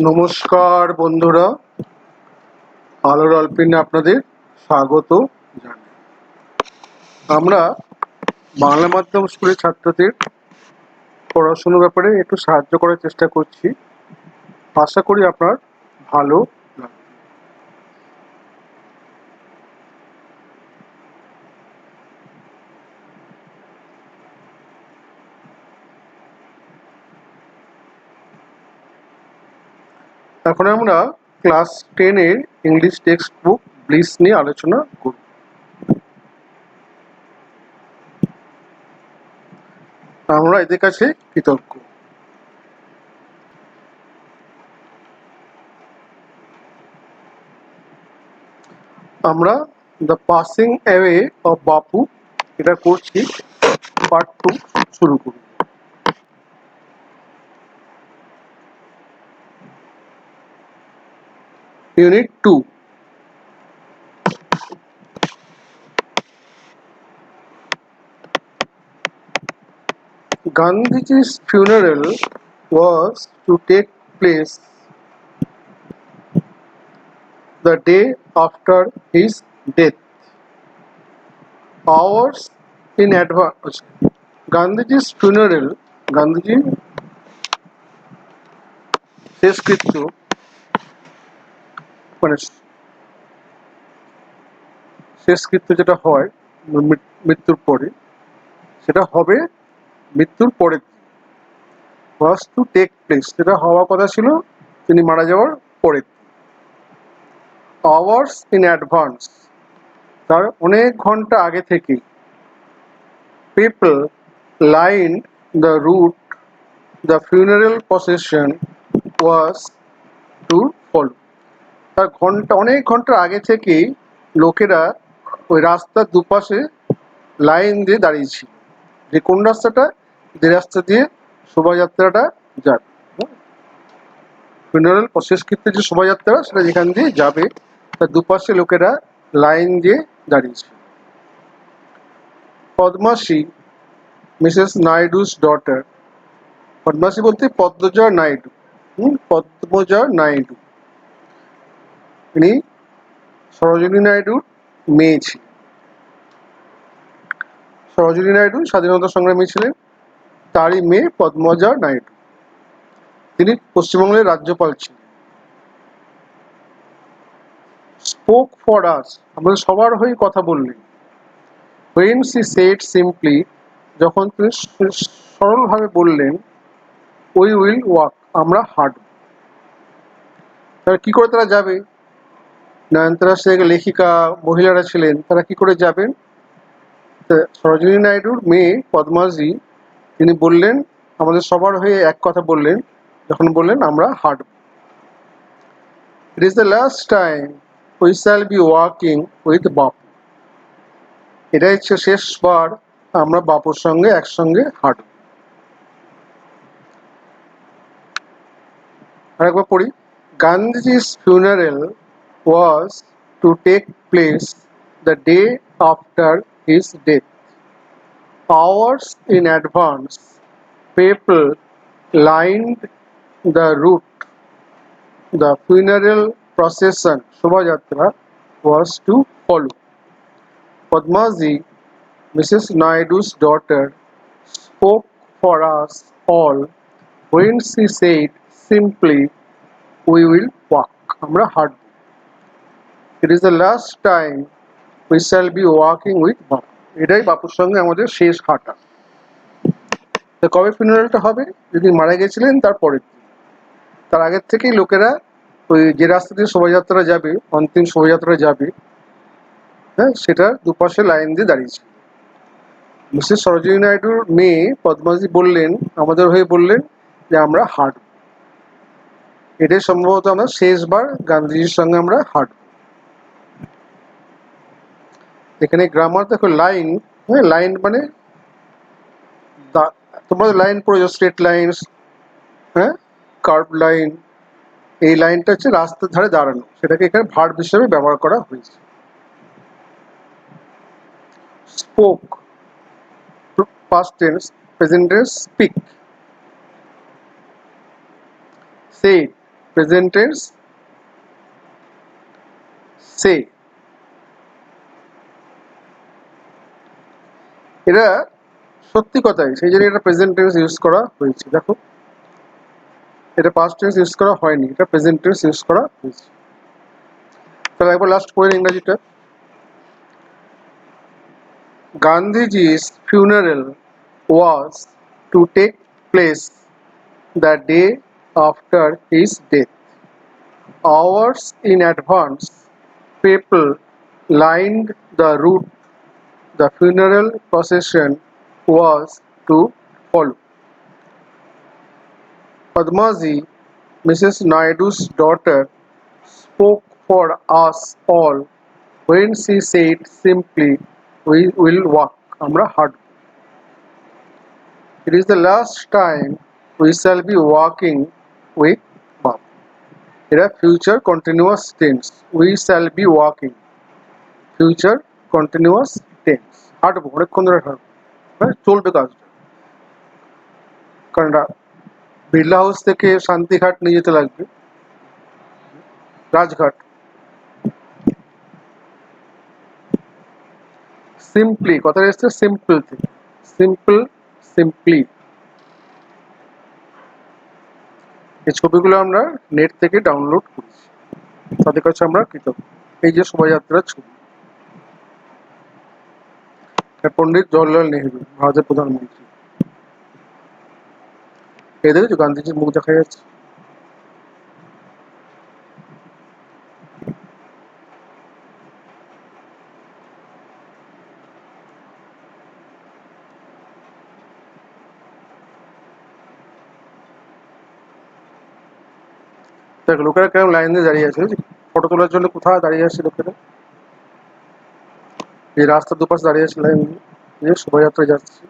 নমস্কার বন্ধুরা, আলোর অল্পিনে আপনাদের স্বাগত জানাই। আমরা বাংলা মাধ্যম স্কুলের ছাত্রদের পড়াশোনার ব্যাপারে একটু সাহায্য করার চেষ্টা করছি। আশা করি আপনার ভালো লাগবে। এখন আমরা ক্লাস 10-এর ইংলিশ টেক্সট বুক ব্লিস নিয়ে আলোচনা করব। আমরা এদের কাছে কৃতজ্ঞ। আমরা দ্য পাসিং অ্যাওয়ে অফ বাপু এটা করছি, পার্ট 2 শুরু করি। Unit 2। Gandhiji's funeral was to take place the day after his death. Hours in advance. Gandhiji's funeral, Gandhiji শেষকৃত্য মানে শেষকৃত্য যেটা হয় মৃত্যুর পরে, সেটা হবে মৃত্যুর পরের দিন। was to take place, সেটা হওয়ার কথা ছিল তিনি মারা যাওয়ার পরের দিন। Hours in advance, তার অনেক ঘন্টা আগে থেকেই people lined the route the funeral procession was to follow. তার অনেক ঘন্টা আগে থেকেই লোকেরা ওই রাস্তার দুপাশে লাইন দিয়ে দাঁড়িয়েছিল, যে কোন রাস্তাটা, যে রাস্তা দিয়ে শোভাযাত্রাটা যাবে, ফুনারাল শেষকৃত্যে যে শোভাযাত্রা সেটা যেখান দিয়ে যাবে তার দুপাশে লোকেরা লাইন দিয়ে দাঁড়িয়েছিল। পদ্মাসী, মিসেস নাইডুস ডটার, পদ্মাসী বলতে পদ্মজা নাইডু, পদ্মজা নাইডু, তিনি সরোজিনী নাইডুর মেয়ে ছিলেন। সরোজিনী নাইডু স্বাধীনতা সংগ্রামী ছিলেন, তারই মেয়ে পদ্মজা নাইডু, তিনি পশ্চিমবঙ্গের রাজ্যপাল ছিলেন। স্পোক ফর আস, আমাদের সবার হয়ে কথা বললেন। when she said simply, যখন তিনি সরলভাবে বললেন we will walk, আমরা হাঁটব। তারা কি করে তারা যাবে? নয়নতারা সেন লেখিকা মহিলারা ছিলেন, তারা কি করে যাবেন? সরোজিনী নাইডুর মেয়ে পদ্মাজি তিনি বললেন, আমাদের সবার হয়ে এক কথা বললেন, যখন বললেন আমরা হাঁটব। It is the last time we shall be walking with বাপু, এটাই হচ্ছে শেষবার আমরা বাপুর সঙ্গে একসঙ্গে হাঁটব। আরেকবার পড়ি। Gandhiji's funeral was to take place the day after his death. Hours in advance, people lined the route the funeral procession শোভাযাত্রা was to follow. Padmaji, Mrs. Naidu's daughter, spoke for us all when she said simply, we will walk, আমরা হাঁটব। It is the last time we shall be walking with বাপু, এটাই বাপুর সঙ্গে আমাদের শেষ হাঁটা। তো কবে ফুনারেলটা হবে? যদি মারা গেছিলেন তার পরের দিন। তার আগের থেকেই লোকেরা ওই যে রাস্তা দিয়ে শোভাযাত্রা যাবে, অন্তিম শোভাযাত্রা যাবে, হ্যাঁ, সেটার দুপাশে লাইন দিয়ে দাঁড়িয়েছিল। মিসেস সরোজিনী নাইডুর মেয়ে পদ্মাজি বললেন, আমাদের হয়ে বললেন যে আমরা হাঁটব। এটাই সম্ভবত আমরা শেষবার গান্ধীজির সঙ্গে আমরা হাঁটব। এখানে গ্রামার দেখো, লাইন, হ্যাঁ, লাইন মানে তোমরা লাইন পড়েছো, স্ট্রেট লাইন, হ্যাঁ, কার্ভ লাইন, এই লাইনটা হচ্ছে রাস্তার ধারে দাঁড়ানো, সেটাকে এখানে ভার্ব হিসেবে ব্যবহার করা হয়েছে। Spoke, past tense, present tense speak. Said, present tense say. এটা সত্যি কথাই, সেই জন্য এটা প্রেজেন্ট টেন্স ইউজ করা হয়েছে। দেখো, এটা পাস্ট টেন্স ইউজ করা হয়নি, এটা প্রেজেন্ট টেন্স ইউজ করা হয়েছে। তাহলে একবার লাস্ট পড়ে ইংরাজিটা। Gandhiji's funeral was to take place the day after his death. Hours in advance, people lined the route the funeral procession was to follow. Padmaji, Mrs. Naidu's daughter, spoke for us all when she said simply, "We will walk." আমরা হাঁটব। It is the last time we shall be walking with Bob. এটা future continuous tense. We shall be walking. Future continuous tense. হাঁটবো, অনেকক্ষণ ধরে হাঁটবো, হ্যাঁ চলবে কাজটা। কারণ বিড়লা হাউস থেকে শান্তিঘাট নিয়ে যেতে লাগবে, রাজঘাট। সিম্পলি কথাটা এসছে সিম্পল থেকে, সিম্পল, সিম্পলি। এই ছবিগুলো আমরা নেট থেকে ডাউনলোড করেছি, তাদের কাছে আমরা কৃতজ্ঞ। এই যে শোভাযাত্রার ছবি, পণ্ডিত জওহরলাল নেহেরু, ভারতের প্রধানমন্ত্রী। এই দেখেছো গান্ধীজির মুখ দেখা যাচ্ছে। দেখ লোকেরা কেমন লাইন দিয়ে দাঁড়িয়ে আছে, ফটো তোলার জন্য কোথায় দাঁড়িয়ে আছে লোকেরা, এই রাস্তার দুপাশে দাঁড়িয়ে আছে লাইন দিয়ে, শোভাযাত্রা যাচ্ছে।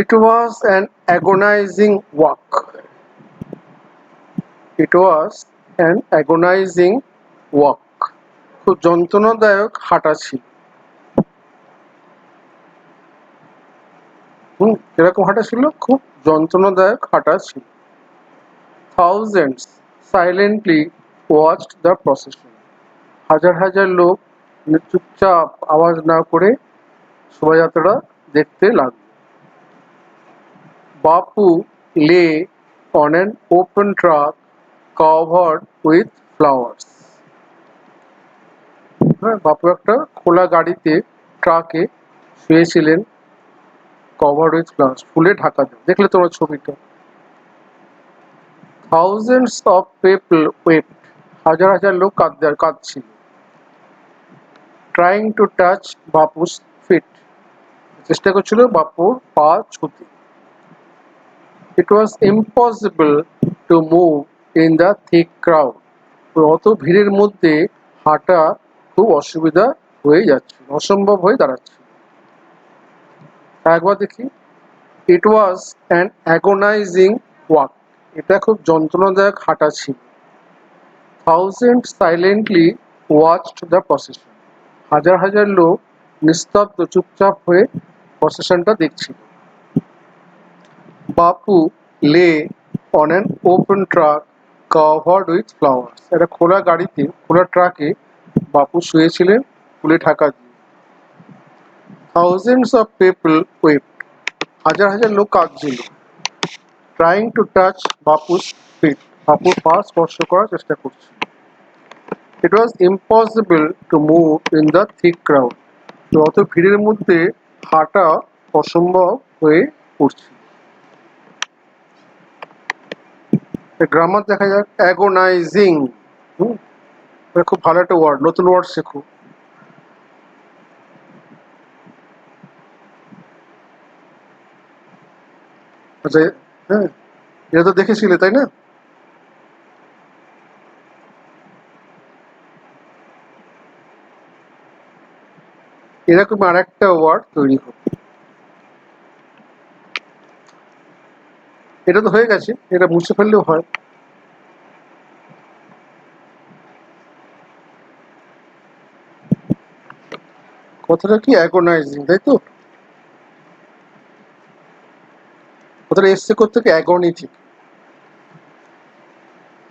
It was an agonizing walk. It was an agonizing walk. খুব যন্ত্রণাদায়ক হাঁটা ছিল। এরকম হাঁটা ছিল, খুব যন্ত্রণাদায়ক হাঁটা ছিল। Thousands silently watched the procession. হাজার হাজার লোক চুপচাপ আওয়াজ না করে শোভাযাত্রা দেখতে লাগলো। Bapu lay on an open truck covered with flowers. হ্যাঁ, বাপু একটা খোলা গাড়িতে, ট্রাকে শুয়েছিলেন, কভার্ড উইথ ফ্লাওয়ার্স, ফুলে ঢাকা দেয়। দেখলে তোমার ছবিটা। থাউজেন্ডস অফ পিপল ওয়েপ্ট, হাজার হাজার লোক কাঁদছিল। Trying to touch Bapu's feet, চেষ্টা করছিল বাপুর পা ছুতে। It was impossible to move in the thick crowd, অত ভিড়ের মধ্যে হাঁটা খুব অসুবিধা হয়ে যাচ্ছে, অসম্ভব হয়ে দাঁড়াচ্ছে। একবার দেখি। It was an agonising walk, এটা খুব যন্ত্রণাদায়ক হাঁটা ছিল। Thousand silently watched the procession, হাজার হাজার লোক নিস্তব্ধ চুপচাপ হয়ে প্রসেশনটা দেখছিল। বাপু lay on an open truck covered with flowers, একটা খোলা গাড়িতে, খোলা ট্রাকে বাপু শুয়েছিলেন ফুলে ঢাকা দিয়ে। থাউজেন্ডস অফ পিপল ওয়েপ্ট, হাজার হাজার লোক কাঁদছিল। Trying to touch Bapu's feet, বাপুর পা স্পর্শ করার চেষ্টা করছে। It was impossible to move in the thick crowd, অত ভিড়ের মধ্যে হাঁটা অসম্ভব হয়ে পড়ছে। গ্রামার দেখা যাক। অ্যাগোনাইজিং, খুব ভালো একটা ওয়ার্ড, নতুন ওয়ার্ড শেখো। আচ্ছা, হ্যাঁ এটা তো দেখেছিলে তাই না? এরকম আর একটা ওয়ার্ড তৈরি হবে। এটা তো হয়ে গেছে, এটা মুছে ফেললেও হয়। কথাটা কি অ্যাগোনাইজিং, তাই তো? কথাটা এসছে থেকে অ্যাগনি থেকে।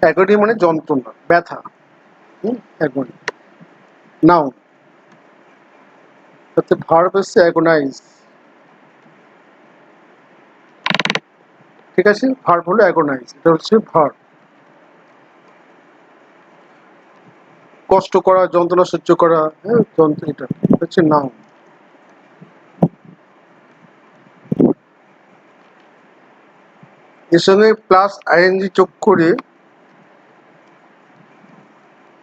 অ্যাগনি মানে যন্ত্রণা, ব্যথা। অ্যাগনি নাও, তাতে ভার্ব এসছে অ্যাগোনাইজ। ঠিক আছে, ভার্ব হলো অ্যাগোনাইজ, এটা হচ্ছে ভার্ব। কষ্ট করা, যন্ত্রণা সহ্য করা, হ্যাঁ যন্ত্র, এটা হচ্ছে নাউন। এর সঙ্গে প্লাস আইএনজি যোগ করে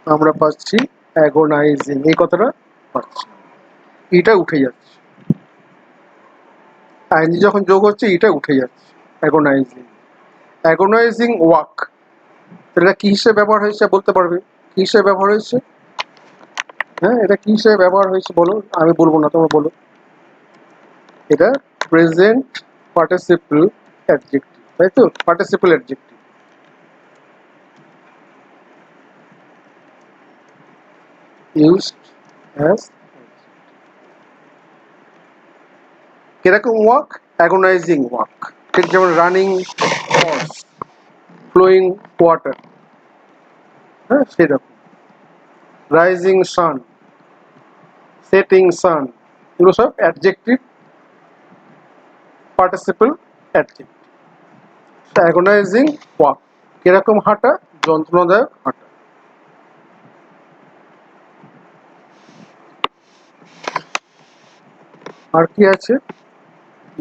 আমরা পাচ্ছি অ্যাগোনাইজিং, এই কথাটা পাচ্ছি। এটা উঠে যাচ্ছে, আইএনজি যখন যোগ হচ্ছে এটা উঠে যাচ্ছে, অ্যাগোনাইজিং। অ্যাগোনাইজিং ওয়াক, এটা কি হিসেবে ব্যবহার হয়েছে বলতে পারবে? কি হিসেবে ব্যবহার হয়েছে? হ্যাঁ, এটা কি হিসেবে ব্যবহার হয়েছে বলো, আমি বলবো না, তোমরা বলো। এটা প্রেজেন্ট পার্টিসিপল অ্যাডজেক্টিভ, তাই তো? Participle adjective used as. কিরকম ওয়াক? Agonising walk. ঠিক যেমন রানিং হর্স, ফ্লোয়িং ওয়াটার, হ্যাঁ সেরকম। রাইজিং সান, সেটিং সান, এগুলো সব adjective, participle adjective. Agonising walk, কিরকম হাঁটা? যন্ত্রণাদায়ক হাঁটা। আর কি আছে?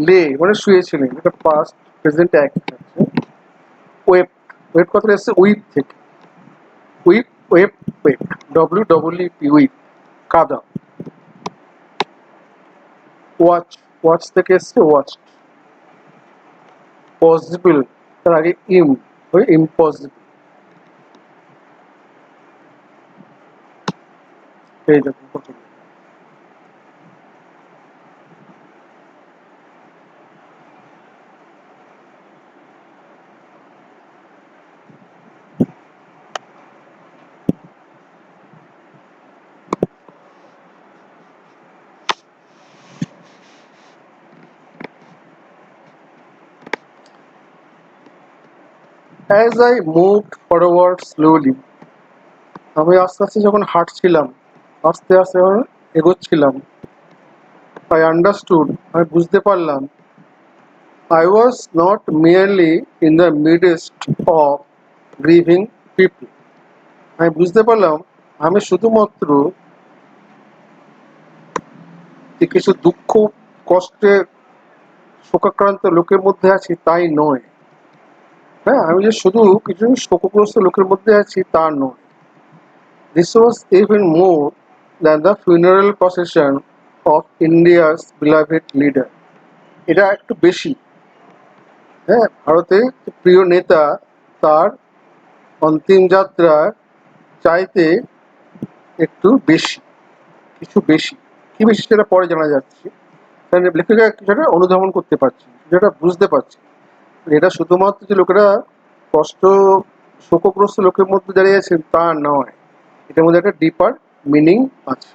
লে মানে শুয়েছিলেন, এটা পাস্ট প্রেজেন্ট এক আছে। ওয়েপ, ওয়েপ কথাটা এসছে উইপ থেকে। Weep, wipe, wipe, WEEP, weep, কাদা। ওয়াচ, ওয়াচ থেকে এসছে ওয়াচ। পসিবল, তার আগে ইম, ওই ইম্পসিবল। এই দেখুন কতগুলো। As I moved forward slowly, আমি আস্তে আস্তে যখন হাঁটছিলাম, আস্তে আস্তে যখন এগোচ্ছিলাম, I understood, আমি বুঝতে পারলাম, I was not merely in the midst of grieving people. আমি বুঝতে পারলাম আমি শুধুমাত্র যে কিছু দুঃখ, কষ্টে, শোকাক্রান্ত লোকের মধ্যে আছি তাই নয়। হ্যাঁ, আমি যে শুধু কিছু শোকগ্রস্ত লোকের মধ্যে আছি তা নয়। This was even more than the funeral procession of India's beloved leader. এটা একটু বেশি। হ্যাঁ, ভারতের প্রিয় নেতা তার অন্তিম যাত্রার চাইতে একটু বেশি, কিছু বেশি। কি বেশি সেটা পরে জানা যাচ্ছে, কারণ লেখিকা কিছুটা অনুধাবন করতে পারছি, যেটা বুঝতে পারছি। এটা শুধুমাত্র যে লোকেরা কষ্ট, শোকগ্রস্ত লোকের মধ্যে দাঁড়িয়ে আছেন তা নয়, এটার মধ্যে একটা ডিপার মিনিং আছে।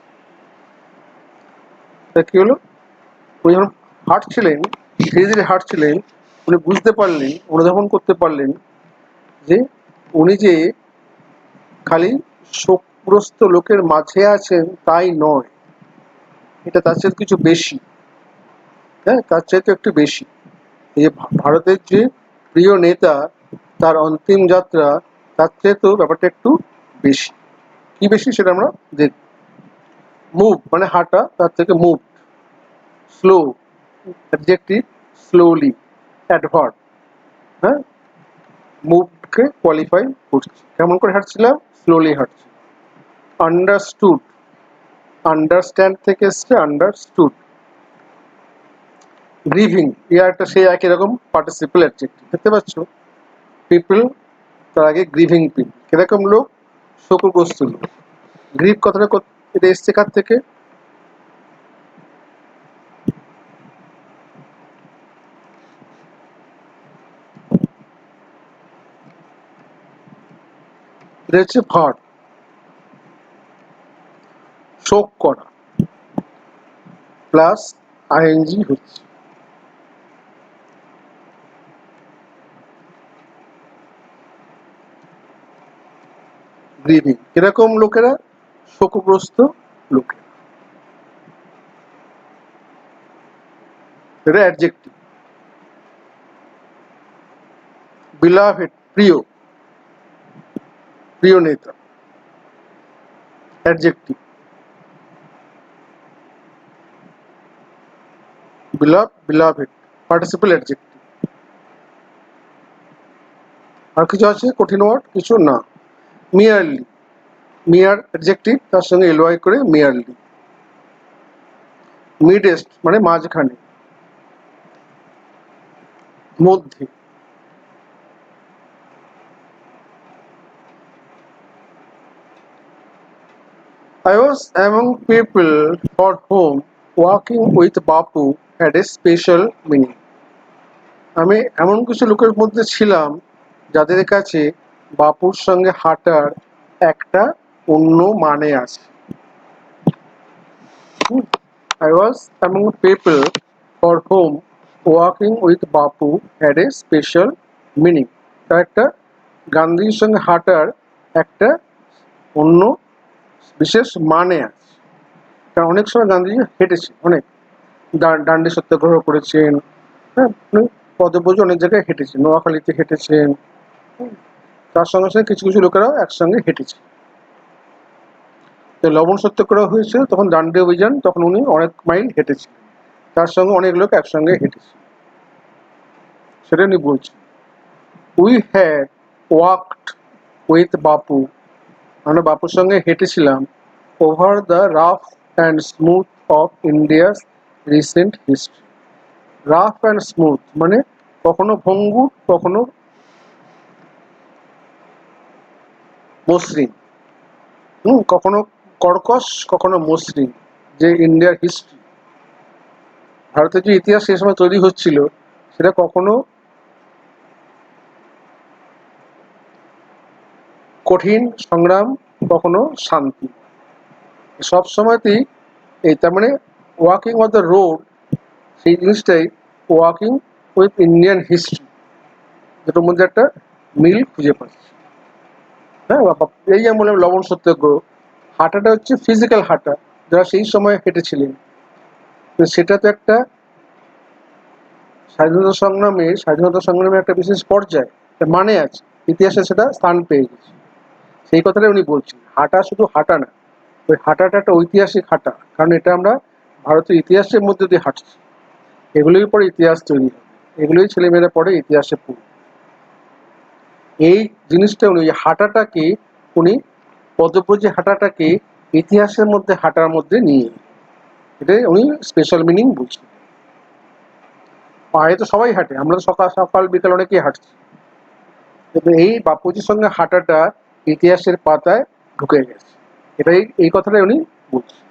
তা কি হলো, উনি যখন হাঁটছিলেন, ধীরে ধীরে হাঁটছিলেন, উনি বুঝতে পারলেন, অনুধাবন করতে পারলেন যে উনি যে খালি শোকগ্রস্ত লোকের মাঝে আছেন তাই নয়, এটা তার চাইতে কিছু বেশি। হ্যাঁ, তার চাইতে একটু বেশি। এই যে ভারতের যে প্রিয় নেতা তার অন্তিম যাত্রা, তার চাইতেও ব্যাপারটা একটু বেশি। কি বেশি সেটা আমরা দেখব। মুভ মানে হাঁটা, তার থেকে move. Slow, adjective, slowly, adverb. হ্যাঁ, মুভকে কোয়ালিফাই করছি। কেমন করে হাঁটছিলাম? স্লোলি হাঁটছি। আন্ডারস্টুড, আন্ডারস্ট্যান্ড থেকে এসছে আন্ডারস্টুড। গ্রিভিং, ইয়ার একটা সেই একই রকম পার্টিসিপল অ্যাডজেক্টিভ, দেখতে পাচ্ছ? পিপল, তার আগে গ্রিভিং পিপল, কিরকম লোক? শোকগ্রস্ত লোক। গ্রিভ কথাটা এটা এসছে কার থেকে? এটা হচ্ছে ভার্ব। শোক করা প্লাস আইএনজি হচ্ছে। গ্রিভিং কিরকম লোকেরা? শোকগ্রস্ত লোকেরা। এটা অ্যাডজেক্টিভ। বিলাভেড প্রিয়, প্রিয় নেতা, অ্যাডজেক্টিভ। Beloved participle adjective. আর কিছু আছে কঠিন ওয়ার্ড? কিছু না। মিয়ারলি, মিয়ার অ্যাডজেক্টিভ, তার সঙ্গে এলওয়াই করে মিয়ারলি। মিডেস্ট মানে মাঝখানে, মধ্যে। I was among people for whom walking with Bapu had a special meaning. আমি এমন কিছু লোকের মধ্যে ছিলাম যাদের কাছে বাপুর সঙ্গে হাঁটার একটা অন্য মানে আছে। I was among people for whom walking with Bapu had a special meaning. তার একটা গান্ধীর সঙ্গে হাঁটার একটা অন্য বিশেষ মানে আছে। কারণ অনেক সময় গান্ধীজি হেঁটেছেন, অনেক ডান্ডি সত্যাগ্রহ করেছেন, হ্যাঁ, পদব্রজে অনেক জায়গায় হেঁটেছেন, নোয়াখালীতে হেঁটেছেন। তার সঙ্গে সঙ্গে কিছু কিছু লোকেরাও একসঙ্গে হেঁটেছে। লবণ সত্যাগ্রহ হয়েছিল তখন দান্ডি অভিযান, তখন উনি অনেক মাইল হেঁটেছিলেন, তার সঙ্গে অনেক লোক একসঙ্গে হেঁটেছে, সেটা উনি বলছেন। উই হ্যাড ওয়াকড উইথ বাপু, আমরা বাপুর সঙ্গে হেঁটেছিলাম over the rough and smooth of India's recent history. Rough and smooth মানে কখনো ভঙ্গুর, কখনো মসৃণ, কখনো কর্কশ, কখনো মসৃণ, যে ইন্ডিয়ার হিস্ট্রি, ভারতের যে ইতিহাস সেই সময় তৈরি হচ্ছিল, সেটা কখনো কঠিন সংগ্রাম, কখনো শান্তি, সব সময়তেই এই, তার মানে ওয়াকিং অন দ্য রোড, সেই জিনিসটাই ওয়াকিং উইথ ইন্ডিয়ান হিস্ট্রি, দুটোর মধ্যে একটা মিল খুঁজে পাচ্ছি। হ্যাঁ, এই যে বললাম লবণ সত্যাগ্রহ, হাঁটাটা হচ্ছে ফিজিক্যাল হাঁটা, যারা সেই সময় হেঁটেছিলেন, সেটা তো একটা স্বাধীনতা সংগ্রামের একটা বিশেষ পর্যায়ে মানে আছে, ইতিহাসে সেটা স্থান পেয়ে গেছে। সেই কথাটাই উনি বলছেন, হাঁটা শুধু হাঁটা না, ওই হাঁটাটা একটা ঐতিহাসিক হাঁটা, কারণ এটা আমরা ভারতের ইতিহাসের মধ্যে দিয়ে হাঁটছি, এগুলোই পরে ইতিহাস তৈরি হবে, এগুলোই ছেলেমেয়েরা পরে ইতিহাসে পড়বে। এই জিনিসটা উনি হাঁটাটাকে, উনি পদব্রজে হাঁটাটাকে ইতিহাসের মধ্যে হাঁটার মধ্যে নিয়ে, এটাই উনি স্পেশাল মিনিং বলছেন। পায়ে তো সবাই হাঁটে, আমরা তো সকাল সকাল বিকাল অনেকেই হাঁটছি, কিন্তু এই বাপুজির সঙ্গে হাঁটাটা ইতিহাসের পাতায় ঢুকে গেছে, এটাই, এই কথাটাই উনি বলছেন।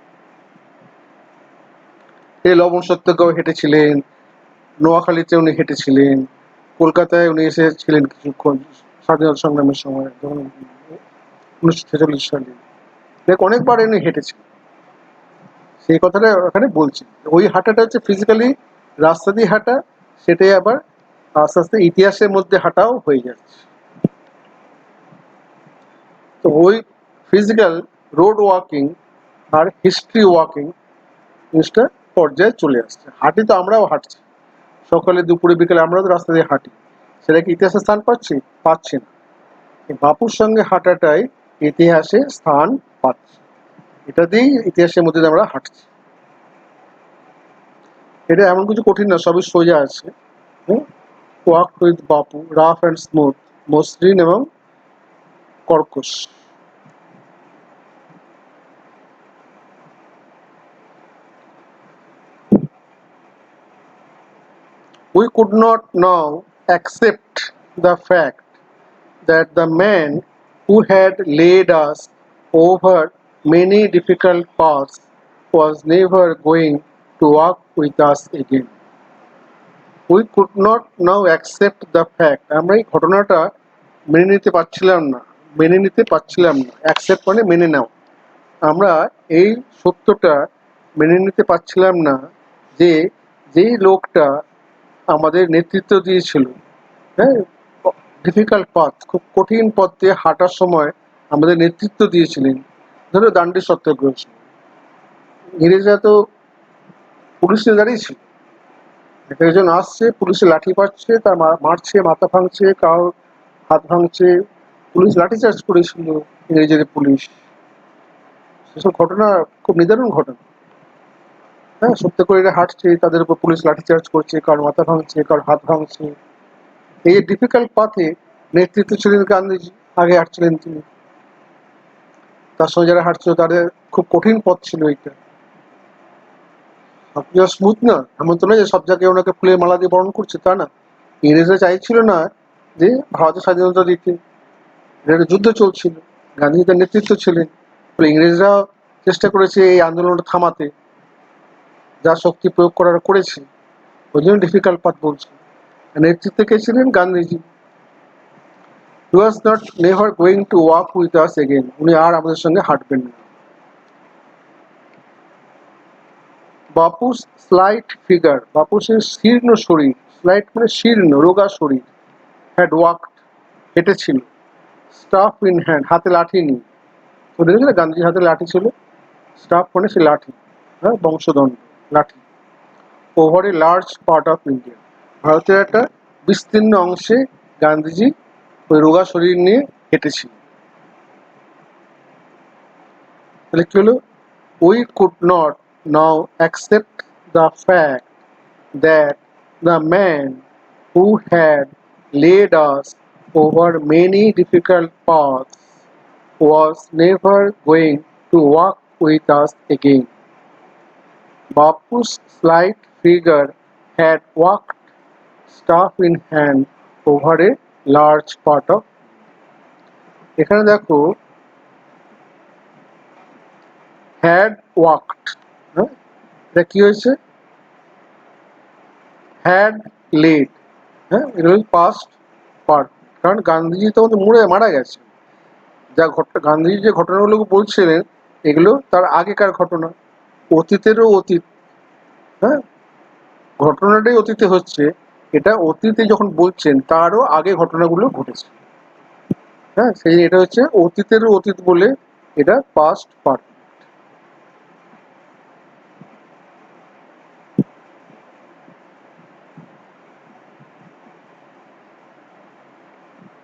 এই লবণ সত্যাগ্রহ হেঁটেছিলেন, নোয়াখালীতে উনি হেঁটেছিলেন, কলকাতায় উনি এসেছিলেন কিছুক্ষণ স্বাধীনতা সংগ্রামের সময়, যখন 1946 সালে, দেখ অনেকবার উনি হেঁটেছেন, সেই কথাটা ওখানে বলছেন। ওই হাঁটাটা হচ্ছে ফিজিক্যালি রাস্তা দিয়ে হাঁটা, সেটাই আবার আস্তে আস্তে ইতিহাসের মধ্যে হাঁটাও হয়ে যাচ্ছে। তো ওই ফিজিক্যাল রোড ওয়াকিং আর হিস্ট্রি ওয়াকিং জিনিসটা পর্যায়ে চলে আসছে। হাঁটি তো আমরাও হাঁটছি, সকালে দুপুরে বিকেলে আমরাও তো রাস্তা দিয়ে হাঁটি, সেটা কি ইতিহাসে স্থান পাচ্ছি? পাচ্ছি না। বাপুর সঙ্গে হাঁটাটাই ইতিহাসে স্থান পাচ্ছে, এটা দিয়েই ইতিহাসের মধ্যে দিয়ে আমরা হাঁটছি। এটা এমন কিছু কঠিন না, সবই সোজা আছে। Walk with Bapu, rough and smooth, মসৃণ এবং কর্কশ। We could not now accept the fact that the man who had led us over many difficult paths was never going to walk with us again. We could not now accept the fact, আমরা এই ঘটনাটা মেনে নিতে পারছিলাম না, মেনে নিতে পারছিলাম না। অ্যাকসেপ্ট মানে মেনে নাও। আমরা এই সত্যটা মেনে নিতে পারছিলাম না যে যেই লোকটা আমাদের নেতৃত্ব দিয়েছিল, হ্যাঁ, ডিফিকাল্ট পাথ, খুব কঠিন পথ দিয়ে হাঁটার সময় আমাদের নেতৃত্ব দিয়েছিলেন। ধরো দান্ডি সত্যাগ্রহ ছিল, ইংরেজরা তো পুলিশে দাঁড়িয়েছিল, একজন আসছে, পুলিশে লাঠি পাচ্ছে, তার মারছে, মাথা ভাঙছে, কাউ হাত ভাঙছে, পুলিশ লাঠিচার্জ করেছিল, ইংরেজদের পুলিশ। সেসব ঘটনা খুব নিদারুণ ঘটনা। হ্যাঁ, সত্যিকারের হাঁটছে, তাদের উপর পুলিশ লাঠিচার্জ করছে, কার মাথা ভাঙছে, কার হাত ভাঙছে। এই যে ডিফিকাল্ট পাথে নেতৃত্ব ছিলেন গান্ধীজি, আগে হাঁটছিলেন তিনি, তার সঙ্গে যারা হাঁটছিল তাদের খুব কঠিন পথ ছিল এইটা। আপনি স্মুথ না, এমন তো নয় যে সব জায়গায় ওনাকে ফুলের মালা দিয়ে বরণ করছে, তা না। ইংরেজরা চাইছিল না যে ভারতের স্বাধীনতা দিতে, একটা যুদ্ধ চলছিল, গান্ধী তার নেতৃত্ব ছিলেন, ইংরেজরা চেষ্টা করেছে এই আন্দোলনটা থামাতে, যা শক্তি প্রয়োগ করার করেছে। ওই জন্য ডিফিকাল্ট পাথ বলছে। নেতৃত্বে কে ছিলেন? Gandhiji. He was not never going to walk with us again, উনি আর আমাদের সঙ্গে হাঁটবেন না। বাপুস স্লাইট ফিগার, বাপুসের শীর্ণ শরীর, স্লাইট মানে শীর্ণ রোগা শরীর, হ্যাড ওয়াকড, হেঁটেছিল, স্টাফ ইন হ্যান্ড, হাতে লাঠি নিয়ে। তো দেখেছিল গান্ধীজির হাতে লাঠি ছিল, স্টাফ মানে সে লাঠি, হ্যাঁ, বংশদণ্ড, লাঠি। Over a large part of India, ভারতের একটা বিস্তীর্ণ অংশে গান্ধীজি ওই রোগা শরীর নিয়ে হেঁটেছিল। তাহলে কি হলো? We could not now accept the fact that the man who had led us over many difficult paths was never going to walk with us again. Bapu's slight figure had walked, staff in hand, over a large part of. এখানে দেখো had walked, হ্যাঁ, এটা কি হয়েছে? Had lead, হ্যাঁ, এটা হচ্ছে past part, কারণ গান্ধীজি তো আমাদের মরে মারা গেছে। যা গান্ধীজি যে ঘটনাগুলো বলছিলেন এগুলো তার আগেকার ঘটনা, অতীতেরও অতীত। হ্যাঁ, ঘটনাটাই অতীতে হচ্ছে, এটা অতীতে যখন বলছেন তারও আগে ঘটনাগুলো ঘটেছে। হ্যাঁ, সেই এটা হচ্ছে অতীতেরও অতীত বলে এটা পাস্ট পার্ট।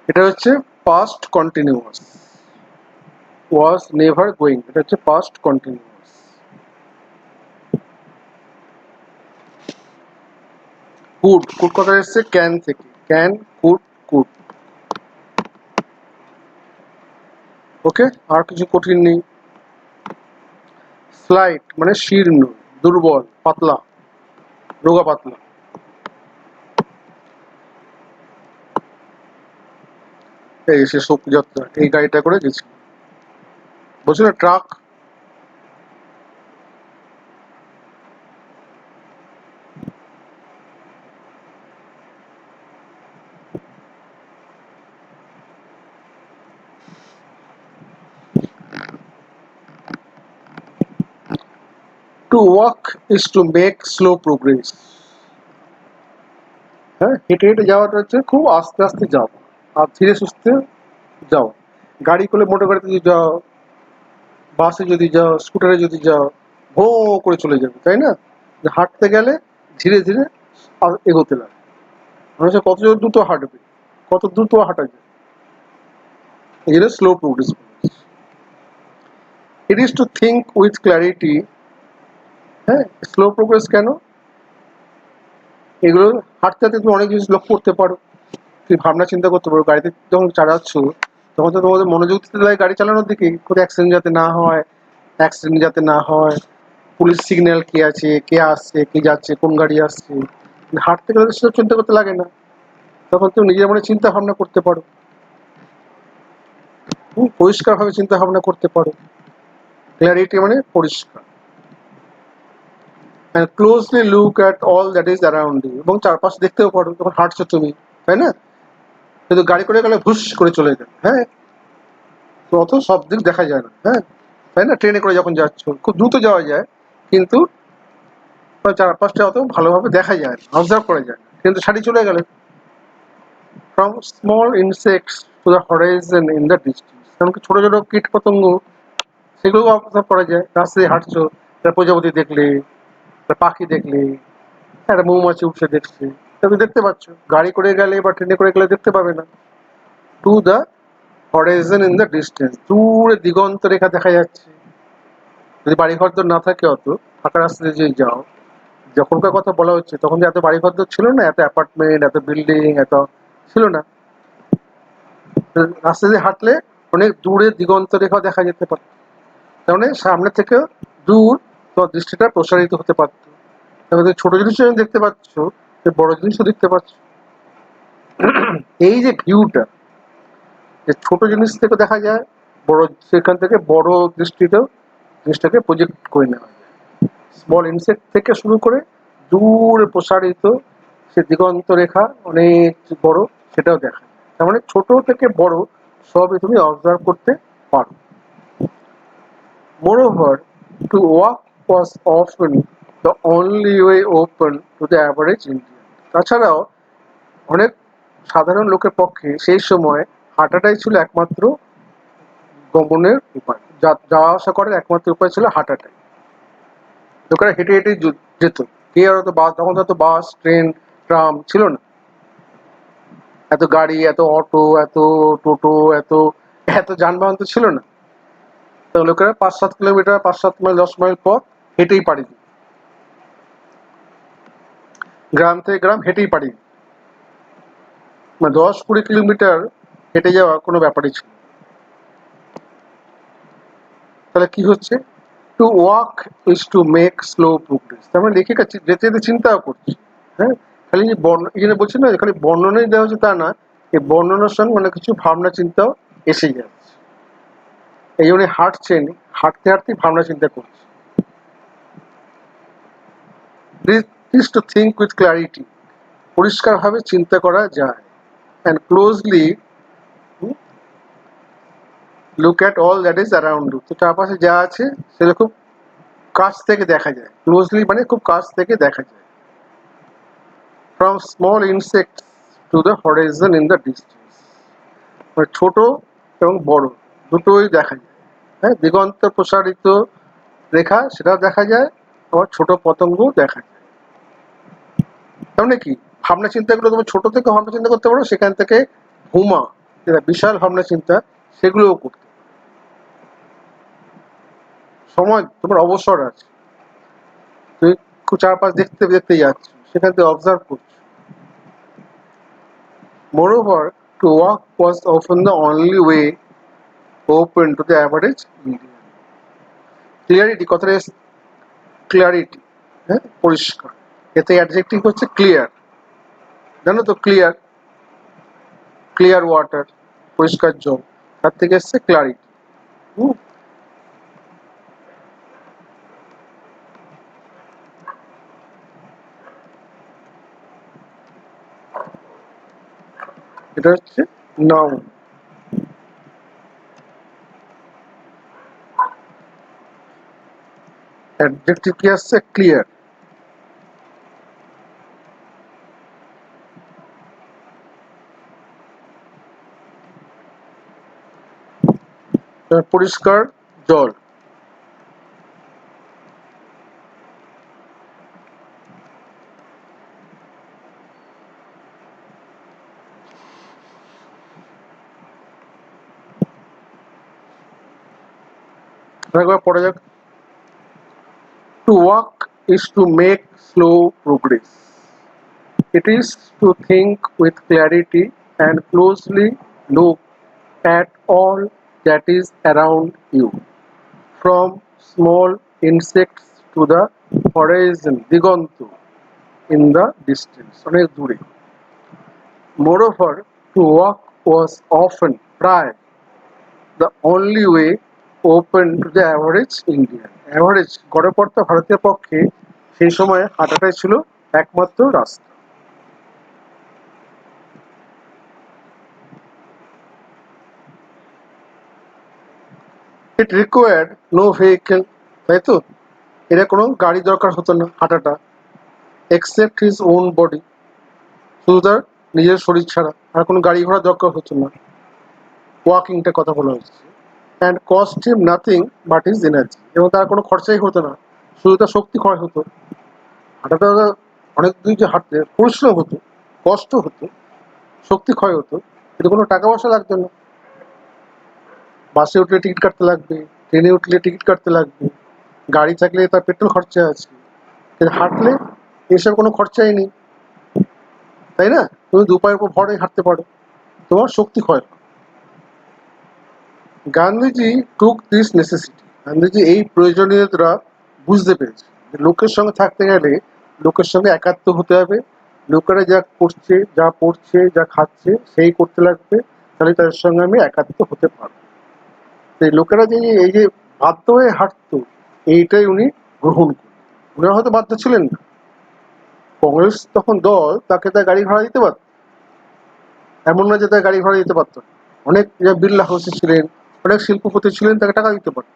এটা হচ্ছে past continuous, was never going, এটা হচ্ছে পাস্ট কন্টিনিউয়াস। কুড, কুড কথা এসছে ক্যান থেকে, ক্যান, কুড, কুড। ওকে, আর কিছু কঠিন নেই। স্লাইট মানে শীর্ণ, দুর্বল, পাতলা, রোগা পাতলা। এই সে শোকযাত্রা, এই গাড়িটা করে গেছিল, বলছিল truck. To walk is to make slow progress. হ্যাঁ, হেঁটে হেঁটে যাওয়াটা হচ্ছে খুব আস্তে আস্তে যাও, আর ধীরে সুস্থে যাও। গাড়ি করে, মোটর গাড়িতে যদি যাও, বাসে যদি যাও, স্কুটারে যদি যাও, ভো করে চলে যাবে, তাই না? হাঁটতে গেলে ধীরে ধীরে এগোতে লাগে। মানুষ কত দ্রুত হাঁটবে, কত দ্রুত হাঁটা যায়, এই জন্য slow progress. It is two think with clarity. হ্যাঁ, স্লো প্রোগ্রেস কেন? এগুলো হাঁটতে হাঁটতে তুমি অনেক জিনিস লক্ষ্য করতে পারো, তুমি ভাবনা চিন্তা করতে পারো। গাড়িতে যখন চালাচ্ছ তখন তো তোমাদের মনোযোগ দিতে লাগে গাড়ি চালানোর দিকে, কোনো অ্যাক্সিডেন্ট যাতে না হয়, অ্যাক্সিডেন্ট যাতে না হয়, পুলিশ সিগন্যাল কে আছে, কে আসছে, কে যাচ্ছে, কোন গাড়ি আসছে। হাঁটতে গেলে তো সেসব চিন্তা করতে লাগে না, তখন তুমি নিজের মনে চিন্তা ভাবনা করতে পারো, পরিষ্কারভাবে চিন্তা ভাবনা করতে পারো। ক্ল্যারিটি মানে পরিষ্কার। and closely look at all that is around you, এবং চারপাশে দেখতেও পারো যখন হাঁটছো তুমি, তাই না? কিন্তু গাড়ি করে গেলে ভুস করে চলে যাবে। হ্যাঁ, অত সব দিক দেখা যায় না, হ্যাঁ, তাই না? ট্রেনে করে যখন যাচ্ছ খুব দ্রুত যাওয়া যায়, কিন্তু চারপাশটা অত ভালোভাবে দেখা যায় না, অবজার্ভ করা যায় না। কিন্তু সারি চলে গেলে from small insects to the Horizon in the distance, এমনকি ছোট ছোট কীট পতঙ্গ সেগুলো অবজার্ভ করা যায়। রাস্তায় হাঁটছো, একটা প্রজাপতি দেখলে, একটা পাখি দেখলে, একটা মৌমাছি উঠছে দেখছে, তুমি দেখতে পাচ্ছ। গাড়ি করে গেলে বা ট্রেনে করে গেলে দেখতে পাবে না। To the Horizon in the distance, দূরে দিগন্ত রেখা দেখা যাচ্ছে। যদি বাড়িঘর না থাকে, অত ফাঁকা রাস্তাতে যে যাও, যখনকার কথা বলা হচ্ছে তখন যে এত বাড়িঘর ছিল না, এত অ্যাপার্টমেন্ট, এত বিল্ডিং, এত ছিল না। রাস্তা দিয়ে হাঁটলে অনেক দূরে দিগন্ত রেখা দেখা যেতে পারত, তার মানে সামনে থেকে দূর তোমার দৃষ্টিটা প্রসারিত হতে পারত। তাহলে ছোট জিনিসও দেখতে পাচ্ছ, বড় জিনিসও দেখতে পাচ্ছ। এই যে ভিউটা, যে ছোট জিনিস থেকে দেখা যায়, বড় সেখান থেকে বড় দৃষ্টিতেও জিনিসটাকে প্রজেক্ট করে নেওয়া যায়। স্মল ইনসেক্ট থেকে শুরু করে দূরে প্রসারিত সে দিগন্ত রেখা অনেক বড়, সেটাও দেখা যায়। তার মানে ছোট থেকে বড় সবই তুমি অবজার্ভ করতে পারো। Moreover, to walk was often the only way open to the average Indian. তাছাড়াও অনেক সাধারণ লোকের পক্ষে সেই সময় হাঁটাটাই ছিল একমাত্র গমনের উপায়, যাওয়া আসা করার একমাত্র উপায় ছিল হাঁটাটাই। লোকেরা হেঁটে হেঁটে যেত। কে আর তো বাস, তখন তো বাস, ট্রেন, ট্রাম ছিল না, এত গাড়ি, এত অটো, এত টোটো, এত এত যানবাহন তো ছিল না। তো লোকেরা 5-7 কিলোমিটার, 5-7 মাইল, 10 মাইল পথ হেঁটেই পাড়ি দিত। গ্রাম থেকে গ্রাম হেঁটেই পাড়ি দিত। 10-20 কিলোমিটার হেঁটে যাওয়া কোনো ব্যাপারই ছিল। তাহলে কি হচ্ছে? To walk is to make slow progress. তার মানে লেখিকা যেতে যেতে চিন্তাও করছে, হ্যাঁ, খালি যে এই জন্য বলছি না খালি বর্ণনাই দেওয়া হচ্ছে তা না, এই বর্ণনার সঙ্গে অনেক কিছু ভাবনা চিন্তাও এসে যাচ্ছে। এই জন্য হাঁটছেন, হাঁটতে হাঁটতেই ভাবনা চিন্তা করছে। Please to think with clarity, পরিষ্কারভাবে চিন্তা করা যায়। And closely look at all that is around you, তো চারপাশে যা আছে সেটা খুব কাছ থেকে দেখা যায়। ক্লোজলি মানে খুব কাছ থেকে দেখা যায়। From small insects to the Horizon in the distance, মানে ছোট এবং বড় দুটোই দেখা যায়। হ্যাঁ, দিগন্ত প্রসারিত রেখা সেটাও দেখা যায়, আবার ছোট পতঙ্গও দেখা যায়। তার মানে কি, ভাবনা চিন্তাগুলো তুমি ছোট থেকে ভাবনা চিন্তা করতে পারো, সেখান থেকে হুমা যেটা বিশাল ভাবনা চিন্তা সেগুলোও করতে সময় তোমার অবসর আছে, তুমি চারপাশ দেখতে দেখতে যাচ্ছ, সেখান থেকে অবজার্ভ করছো। Moreover, to walk was often the only way open to the average Indian. Clarity, কথাটা ক্লিয়ারিটি, হ্যাঁ, পরিষ্কার। এতে অ্যাডজেক্টিভ হচ্ছে ক্লিয়ার, জানো তো, ক্লিয়ার, ক্লিয়ার ওয়াটার, পরিষ্কার জল, তার থেকে এসছে ক্লারিটি। এটা হচ্ছে নাউন। অ্যাডজেক্টিভ কি আসছে? ক্লিয়ার। পরিষ্কার জল, একবার পড়া যাক। To walk is to make slow progress, it is to think with clarity and closely look at all that is around you, from small insects to the horizon, digonto, in the distance, অনেক দূরে। Moreover, to walk was often, প্রায়, the only way open to the average Indian. Average গড়পড়তা ভারতীয় পক্ষে সেই সময় হাঁটাটাই ছিল একমাত্র রাস্তা। ইট রিকোয়ার্ড নো ভেহিকেল, তাই তো? এটা কোনো গাড়ি দরকার হতো না হাঁটাটা, এক্সেপ্ট হিজ ওন বডি, শুধু তার নিজের শরীর ছাড়া আর কোনো গাড়ি ঘোড়া দরকার হতো না। ওয়াকিংটা কথা বলা হচ্ছে। And cost him nothing but is energy, এবং তার কোনো খরচাই হতো না, শুধু তার শক্তি ক্ষয় হতো। হাঁটাটা অনেক দূর যে হাঁটতে পরিশ্রম হতো, কষ্ট হতো, শক্তি ক্ষয় হতো, কিন্তু কোনো টাকা পয়সা লাগতো না। বাসে উঠলে টিকিট কাটতে লাগবে, ট্রেনে উঠলে টিকিট কাটতে লাগবে, গাড়ি থাকলে তার পেট্রোল খরচা আছে, কিন্তু হাঁটলে এসব কোনো খরচাই নেই, তাই না? তুমি দু পায়ের উপর ভরে হাঁটতে পারো, তোমার শক্তি ক্ষয়। গান্ধীজি টুক দিস নেসেসিটি, গান্ধীজি এই প্রয়োজনীয়তা বুঝতে পেরেছে যে লোকের সঙ্গে থাকতে গেলে লোকের সঙ্গে একাত্ম হতে হবে, লোকেরা যা করছে, যা পড়ছে, যা খাচ্ছে সেই করতে লাগবে, তাহলে তাদের সঙ্গে আমি একাত্ম হতে পারবো। এই লোকেরা যে এই যে বাধ্য হয়ে হাঁটতো, এইটাই উনি গ্রহণ করলেন। উনারা হয়তো বাধ্য ছিলেন না, কংগ্রেস তখন দল তাকে তার গাড়ি ভাড়া দিতে পারত, এমন না যে তার গাড়ি ভাড়া দিতে পারত। অনেক বিড়লা হাউসে ছিলেন, অনেক শিল্পপতি ছিলেন, তাকে টাকা দিতে পারত,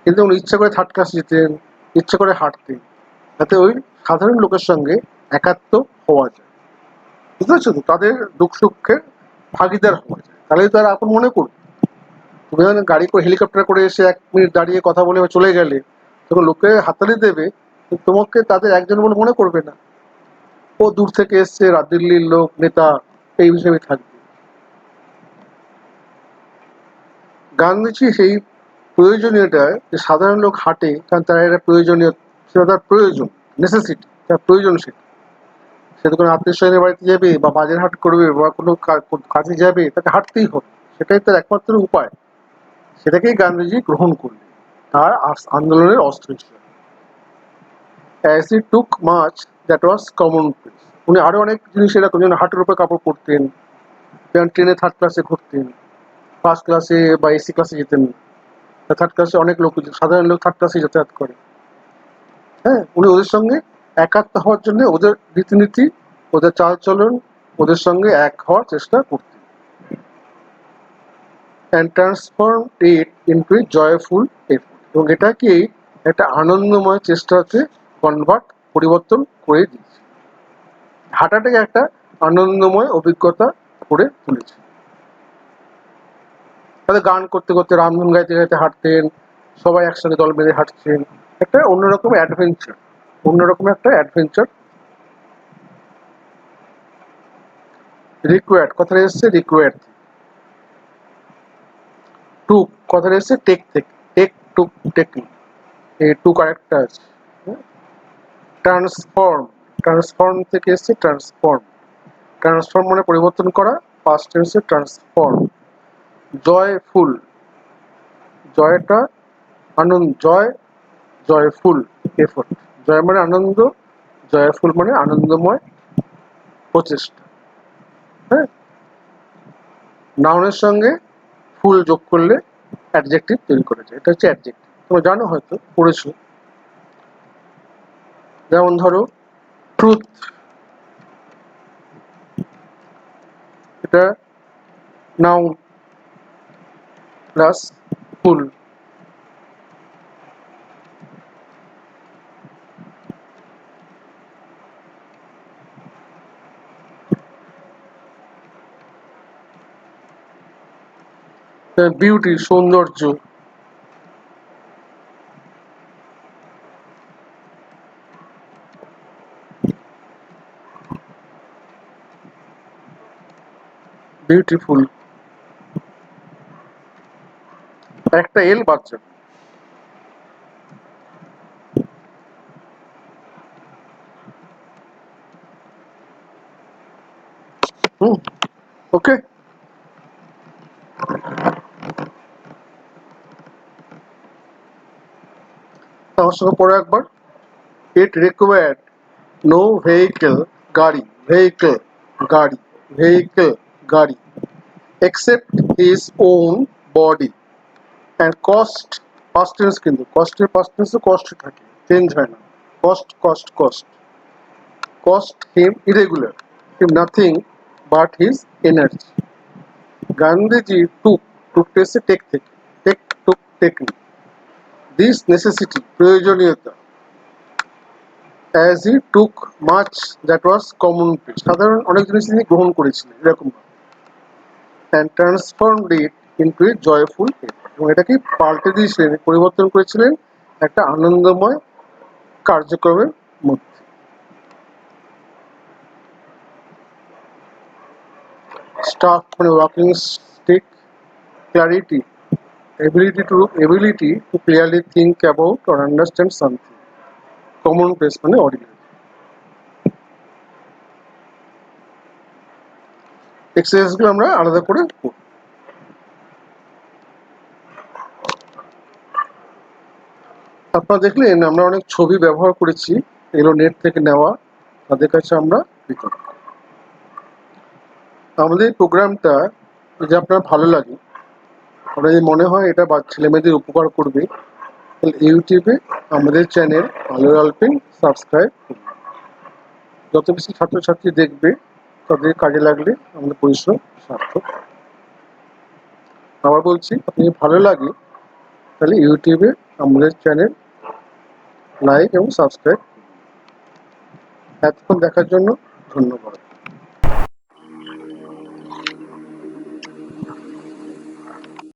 কিন্তু উনি ইচ্ছা করে থার্ড ক্লাস যেতেন, ইচ্ছা করে হাঁটতেন, যাতে ওই সাধারণ লোকের সঙ্গে একাত্ম হওয়া যায়। বুঝতে পারছো তো? তাদের দুঃখ সুখের ভাগিদার হওয়া যায়, তাহলে তারা আপন মনে করবে। তুমি যখন গাড়ি করে হেলিকপ্টার করে এসে 1 মিনিট দাঁড়িয়ে কথা বলে চলে গেলে, তখন লোকে হাততালি দেবে, তোমাকে তাদের একজন বলে মনে করবে না, ও দূর থেকে এসছে, দিল্লির লোক, নেতা, এই হিসেবে থাকবে। গান্ধীজি সেই প্রয়োজনীয়তায় যে সাধারণ লোক হাঁটে, কারণ তার একটা প্রয়োজনীয়, সেটা তার প্রয়োজন, নেসেসিটি, তার প্রয়োজন। সে তো কোনো আত্মীয় স্বজনের বাড়িতে যাবে বা বাজার হাট করবে বা কোনো কাজে যাবে, তাকে হাঁটতেই হবে, সেটাই তার একমাত্র উপায়। সেটাকেই গান্ধীজি গ্রহণ করলেন তার আন্দোলনের অস্ত্র হিসেবে। As he took much that was commonplace, উনি আরো অনেক জিনিস এরকম, যেন হাঁটুর উপরে কাপড় পরতেন, যেমন ট্রেনে থার্ড ক্লাসে ঘুরতেন, ফার্স্ট ক্লাসে বা এসি ক্লাসে যেতেন। থার্ড ক্লাসে অনেক লোক, সাধারণ লোক থার্ড ক্লাসে যাতায়াত করে। হ্যাঁ, উনি ওদের সঙ্গে একাত্ম হওয়ার জন্য ওদের রীতিনীতি, ওদের চালচলন, ওদের সঙ্গে এক হওয়ার চেষ্টা করতেন। And transform it into a joyful effort, এবং এটাকে একটা আনন্দময় চেষ্টাতে পরিবর্তন করে দিয়েছে। হাঁটাটাকে একটা আনন্দময় অভিজ্ঞতা করে তুলেছে। তাদের গান করতে করতে, রামধুন গাইতে গাইতে হাঁটতেন, সবাই একসঙ্গে দল বেঁধে হাঁটছেন, একটা অন্যরকম অ্যাডভেঞ্চার, অন্যরকম একটা অ্যাডভেঞ্চার। রিকোয়ার্ড কথাটা এসছে রিকোয়ার্ড, টুক কথাটা এসছে টেক থেকে, টেক টুক টেকিং, এই টুক আরেকটা আছে। ট্রান্সফর্ম, ট্রান্সফর্ম থেকে এসছে ট্রান্সফর্ম, ট্রান্সফর্ম মানে পরিবর্তন করা, পাস্ট টেন্সে ট্রান্সফর্ম। জয়ফুল, জয়টা আনন্দ, জয়, জয়ফুল এফোর্ট, জয় মানে আনন্দ, জয়ফুল মানে আনন্দময় প্রচেষ্টা। হ্যাঁ, নাউনের সঙ্গে ফুল যোগ করলে অ্যাডজেক্টিভ তৈরি করা যায়, এটা হচ্ছে অ্যাডজেক্টিভ, তোমরা জানো, হয়তো পড়েছো। যেমন ধরো ট্রুথ, এটা নাউন প্লাস ফুল। বিউটি সৌন্দর্য, বিউটিফুল, একটা এল বাচ্চা। হুম, ওকে, আমার সঙ্গে পড়ো একবার। ইট রিকোয়ার্ড নো ভেহিকেল, গাড়ি, ভেহিকেল, গাড়ি, ভেহিকেল, গাড়ি, except his own body, and cost, past tense, কিন্তু কস্টের past tense কষ্ট থাকে, চেঞ্জ হয় না, cost, cost, cost, cost him irregular, him nothing but his energy. Gandhiji টুক, টুক এসে টেক থেকে, টেক টেকনিক। দিস নেসেসিটি প্রয়োজনীয়তা, as he took much that was commonplace সাধারণ অনেক জিনিস তিনি গ্রহণ করেছিলেন এরকম, and transformed it into a joyful effort, এবং এটাকে পাল্টে দিয়েছিলেন, পরিবর্তন করেছিলেন একটা আনন্দময় কার্যক্রমের মধ্যে। স্টাফ মানে walking stick, clarity ability to clearly think about or understand something, commonplace মানে ordinary। এক্সারসাইজগুলো আমরা আলাদা করে করব। আপনারা দেখলেন আমরা অনেক ছবি ব্যবহার করেছি, এগুলো নেট থেকে নেওয়া, তাদের কাছে আমরা বিতরণ। আমাদের এই প্রোগ্রামটা যদি আপনার ভালো লাগে, আপনার যদি মনে হয় এটা ছেলেমেয়েদের উপকার করবে, তাহলে ইউটিউবে আমাদের চ্যানেল আলোর আলপিন সাবস্ক্রাইব করুন। যত বেশি ছাত্রছাত্রী দেখবে তাদের কাজে লাগলে আমাদের পরিশ্রম সার্থক। আবার বলছি, আপনি ভালো লাগে তাহলে ইউটিউবে আমাদের চ্যানেল লাইক এবং সাবস্ক্রাইব। এতক্ষণ দেখার জন্য ধন্যবাদ।